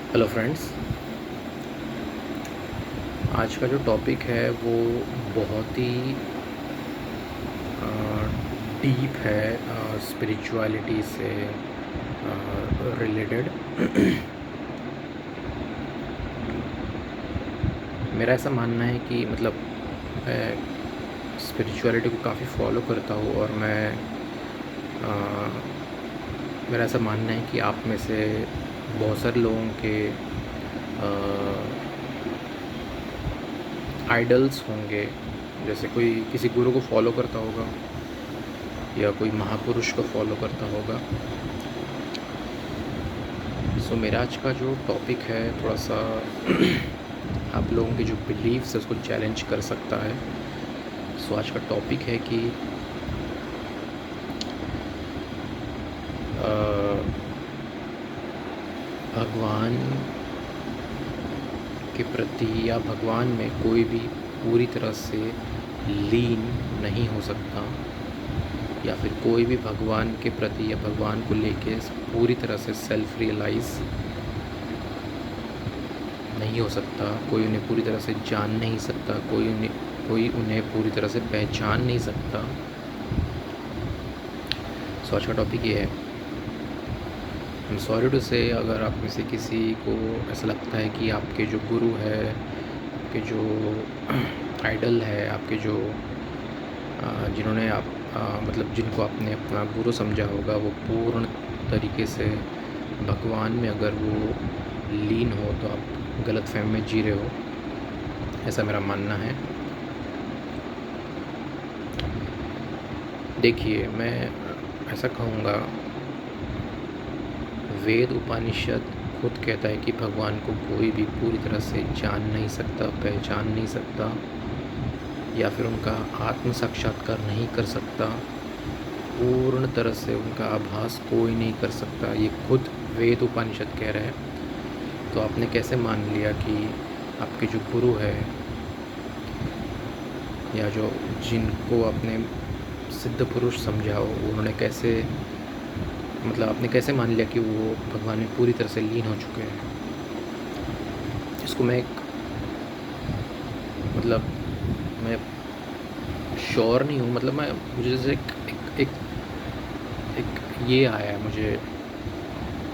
Hello friends. आज का जो टॉपिक है वो बहुत ही डीप है, स्पिरिचुअलिटी से रिलेटेड। मेरा ऐसा मानना है कि मतलब मैं स्पिरिचुअलिटी को काफ़ी फॉलो करता हूँ और मेरा ऐसा मानना है कि आप में से बहुत सारे लोगों के आइडल्स होंगे। जैसे कोई किसी गुरु को फॉलो करता होगा या कोई महापुरुष को फॉलो करता होगा। सो मेरा आज का जो टॉपिक है थोड़ा सा आप लोगों के जो बिलीव्स है उसको चैलेंज कर सकता है। सो आज का टॉपिक है कि भगवान के प्रति या भगवान में कोई भी पूरी तरह से लीन नहीं हो सकता, या फिर कोई भी भगवान के प्रति या भगवान को लेके पूरी तरह से सेल्फ रियलाइज़ नहीं हो सकता। कोई उन्हें पूरी तरह से जान नहीं सकता, कोई उन्हें पूरी तरह से पहचान नहीं सकता। सो आज का टॉपिक ये है। आई एम सॉरी टू से, अगर आप में से किसी को ऐसा लगता है कि आपके जो गुरु है, आपके जो आइडल है, आपके जो जिन्होंने आप मतलब जिनको आपने अपना गुरु समझा होगा, वो पूर्ण तरीके से भगवान में अगर वो लीन हो तो आप गलतफहमी में जी रहे हो, ऐसा मेरा मानना है। देखिए, मैं ऐसा कहूँगा, वेद उपनिषद खुद कहता है कि भगवान को कोई भी पूरी तरह से जान नहीं सकता, पहचान नहीं सकता, या फिर उनका आत्म साक्षात्कार नहीं कर सकता। पूर्ण तरह से उनका आभास कोई नहीं कर सकता, ये खुद वेद उपनिषद कह रहे हैं। तो आपने कैसे मान लिया कि आपके जो गुरु है या जो जिनको आपने सिद्ध पुरुष समझा हो, उन्होंने कैसे मतलब आपने कैसे मान लिया कि वो भगवान में पूरी तरह से लीन हो चुके हैं? इसको मैं एक मतलब मैं श्योर नहीं हूँ, मतलब मैं मुझे जैसे एक ये आया है, मुझे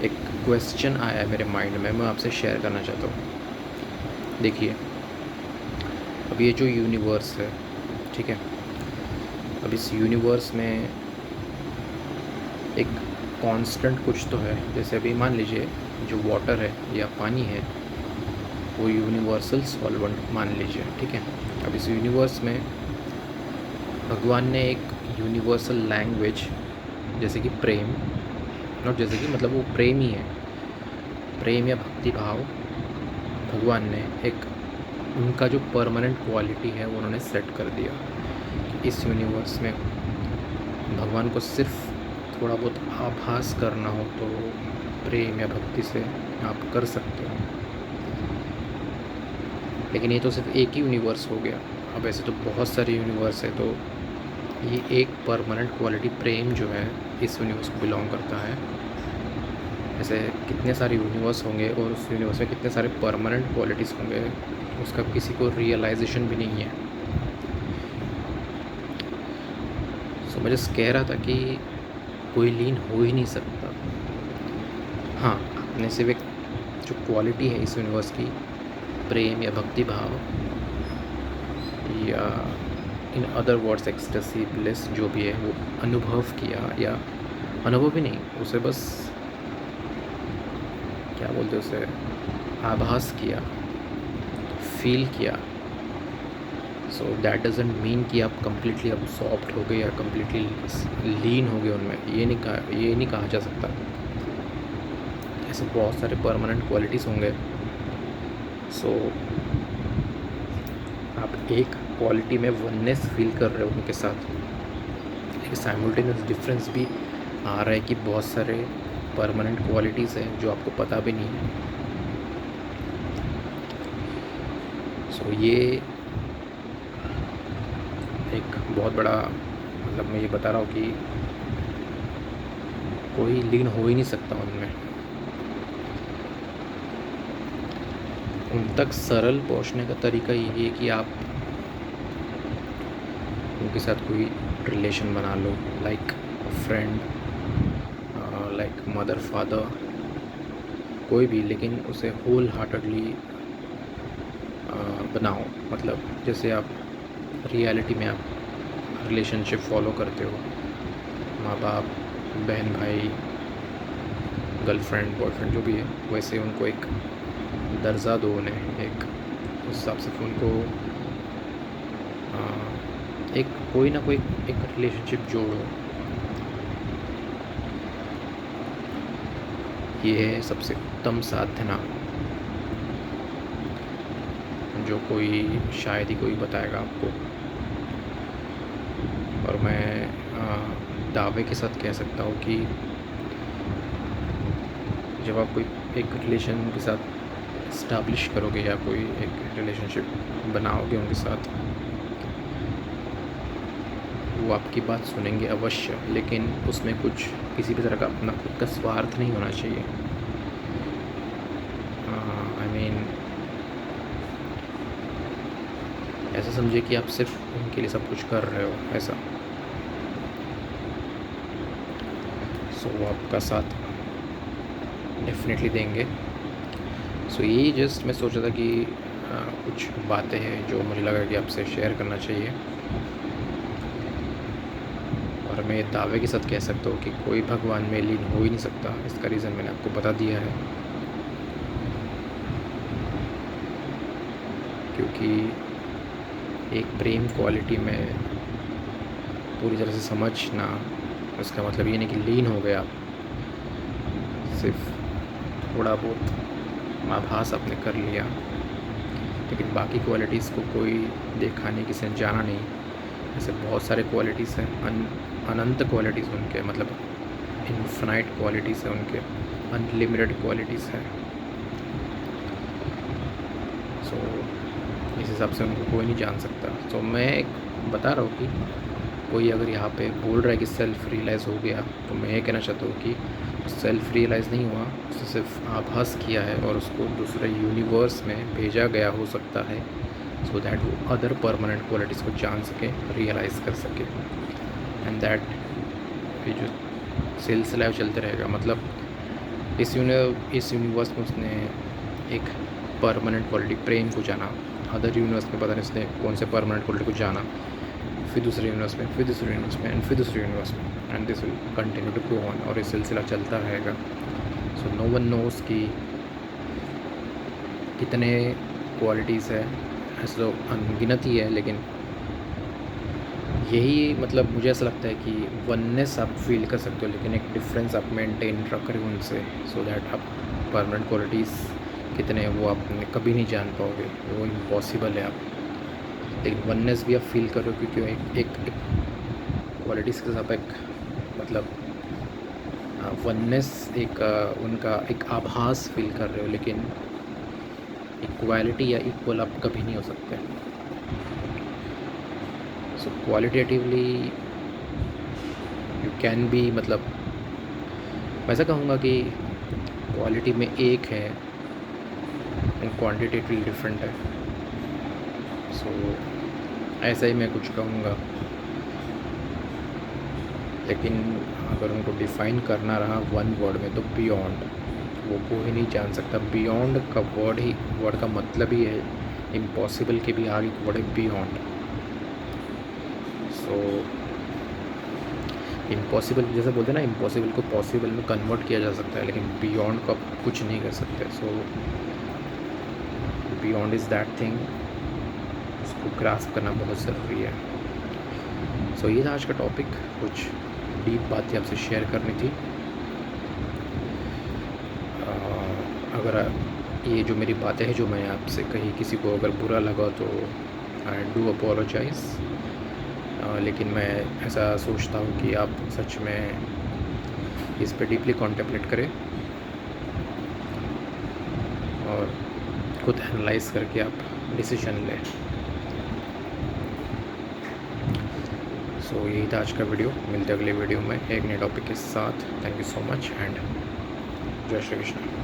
एक क्वेश्चन आया है मेरे माइंड में, मैं आपसे शेयर करना चाहता हूँ। देखिए, अब ये जो यूनिवर्स है, ठीक है, अब इस यूनिवर्स में एक कांस्टेंट कुछ तो है। जैसे अभी मान लीजिए जो वाटर है या पानी है, वो यूनिवर्सल सॉल्वेंट मान लीजिए, ठीक है। अब इस यूनिवर्स में भगवान ने एक यूनिवर्सल लैंग्वेज, जैसे कि प्रेम, नॉट जैसे कि मतलब वो प्रेम ही है, प्रेम या भक्ति भाव, भगवान ने एक उनका जो परमानेंट क्वालिटी है वो उन्होंने सेट कर दिया कि इस यूनिवर्स में भगवान को सिर्फ थोड़ा बहुत आभास करना हो तो प्रेम या भक्ति से आप कर सकते हो। लेकिन ये तो सिर्फ एक ही यूनिवर्स हो गया। अब ऐसे तो बहुत सारे यूनिवर्स है, तो ये एक परमानेंट क्वालिटी प्रेम जो है इस यूनिवर्स को बिलोंग करता है। ऐसे कितने सारे यूनिवर्स होंगे और उस यूनिवर्स में कितने सारे परमानेंट क्वालिटीज़ होंगे, उसका किसी को रियलाइजेशन भी नहीं है। सो मैं जस्ट कह रहा था कि कोई लीन हो ही नहीं सकता। हाँ, अपने सिर्फ एक जो क्वालिटी है इस यूनिवर्स की, प्रेम या भक्ति भाव, या in other words ecstasy bliss, जो भी है वो अनुभव किया, या अनुभव भी नहीं, उसे बस क्या बोलते उसे आभास किया, फील किया। सो दैट डजेंट मीन कि आप कम्प्लीटली अब्सॉर्ब्ड हो गए या कम्प्लीटली लीन हो गए उनमें। ये नहीं कहा जा सकता। ऐसे बहुत सारे परमानेंट क्वालिटीज़ होंगे। सो आप एक क्वालिटी में वननेस फील कर रहे हो उनके साथ, लेकिन साइमल्टेनियस डिफरेंस भी आ रहा है कि बहुत सारे परमानेंट क्वालिटीज़ हैं जो आपको पता भी नहीं है। सो ये एक बहुत बड़ा, मतलब मैं ये बता रहा हूँ कि कोई लीन हो ही नहीं सकता उनमें। उन तक सरल पहुंचने का तरीका यही है कि आप उनके साथ कोई रिलेशन बना लो, like friend, like mother father, कोई भी, लेकिन उसे होल हार्टेडली बनाओ। मतलब जैसे आप रियलिटी में आप रिलेशनशिप फॉलो करते हो, माँ बाप, बहन भाई, गर्लफ्रेंड बॉयफ्रेंड जो भी है, वैसे उनको एक दर्जा दो, उन्हें एक उस हिसाब से उनको एक कोई ना कोई एक रिलेशनशिप जोड़ो। ये है सबसे उत्तम साधना जो कोई शायद ही कोई बताएगा आपको। और मैं दावे के साथ कह सकता हूँ कि जब आप कोई एक रिलेशन के साथ इस्टाब्लिश करोगे या कोई एक रिलेशनशिप बनाओगे उनके साथ, वो आपकी बात सुनेंगे अवश्य, लेकिन उसमें कुछ किसी भी तरह का अपना खुद का स्वार्थ नहीं होना चाहिए। आई मीन ऐसा समझिए कि आप सिर्फ उनके लिए सब कुछ कर रहे हो, ऐसा। सो वो आपका साथ डेफिनेटली देंगे। सो यही जस्ट मैं सोचा था कि कुछ बातें हैं जो मुझे लगा कि आपसे शेयर करना चाहिए। और मैं दावे के साथ कह सकता हूँ कि कोई भगवान में लीन हो ही नहीं सकता। इसका रीज़न मैंने आपको बता दिया है, क्योंकि एक प्रेम क्वालिटी में पूरी तरह से समझना, उसका मतलब ये नहीं कि लीन हो गया, सिर्फ थोड़ा बहुत आभास आपने कर लिया, लेकिन बाकी क्वालिटीज़ को कोई देखा नहीं, किसी ने जाना नहीं। ऐसे बहुत सारे क्वालिटीज़ हैं, अनंत क्वालिटीज़ उनके, मतलब इन्फिनाइट क्वालिटीज़ हैं उनके, अनलिमिटेड क्वालिटीज़ हैं। सो इस हिसाब से उनको कोई नहीं जान सकता। सो मैं बता रहा हूँ कि कोई अगर यहाँ पे बोल रहा है कि सेल्फ़ रियलाइज़ हो गया, तो मैं ये कहना चाहता हूँ कि सेल्फ़ रियलाइज़ नहीं हुआ, उसने सिर्फ आभास किया है और उसको दूसरे यूनिवर्स में भेजा गया हो सकता है, सो दैट वो अदर परमानेंट क्वालिटीज़ को जान सके, रियलाइज़ कर सके। एंड दैट ये जो सिलसिला चलते रहेगा। मतलब इस यूनिवर्स में उसने एक परमानेंट क्वालिटी प्रेम को जाना, अदर यूनिवर्स में पता नहीं उसने कौन से परमानेंट क्वालिटी को जाना, फिर दूसरे यूनिवर्स में, फिर दूसरे यूनिवर्स में, एंड फिर दूसरे यूनिवर्स में, and this will continue to go on, और ये सिलसिला चलता रहेगा। सो नो वन नोज़ कि कितने क्वालिटीज़ है, ऐसे तो अनगिनत ही है, लेकिन यही मतलब मुझे ऐसा लगता है कि वननेस आप फील कर सकते हो, लेकिन एक डिफरेंस आप मेंटेन रख रहे हो उनसे, सो दैट आप परमानेंट क्वालिटीज़ कितने हैं वो आप कभी नहीं जान पाओगे, वो इम्पॉसिबल है। आप लेकिन वननेस भी आप फील कर रहे हो, क्योंकि एक क्वालिटीज़ के साथ एक मतलब वननेस एक उनका एक आभास फील कर रहे हो, लेकिन इक्वालिटी या इक्वल आप कभी नहीं हो सकते। सो क्वालिटेटिवली यू कैन बी, मतलब मैं ऐसा कहूँगा कि क्वालिटी में एक है एंड क्वांटिटेटिवली डिफरेंट है। सो ऐसा ही मैं कुछ कहूँगा, लेकिन अगर उनको डिफ़ाइन करना रहा वन वर्ड में, तो बियॉन्ड, वो कोई नहीं जान सकता। बियॉन्ड का वर्ड का मतलब ही है इम्पॉसिबल के भी आगे वर्ड है बियॉन्ड। सो इम्पॉसिबल जैसे बोलते हैं ना, इम्पॉसिबल को पॉसिबल में कन्वर्ट किया जा सकता है, लेकिन बियॉन्ड को आप कुछ नहीं कर सकते। सो बियॉन्ड इज़ दैट थिंग, उसको ग्रास्प करना बहुत ज़रूरी है। सो ये था आज का टॉपिक, कुछ डीप बातें आपसे शेयर करनी थी। अगर ये जो मेरी बातें हैं जो मैंने आपसे कही, किसी को अगर बुरा लगा तो आई डू अपोलोजाइज़, लेकिन मैं ऐसा सोचता हूँ कि आप सच में इस पे डीपली कॉन्टेम्पलेट करें और खुद एनालाइज करके आप डिसीजन लें। सो यही था आज का वीडियो, मिलते अगले वीडियो में एक नए टॉपिक के साथ। Thank you so much and जय श्री कृष्ण।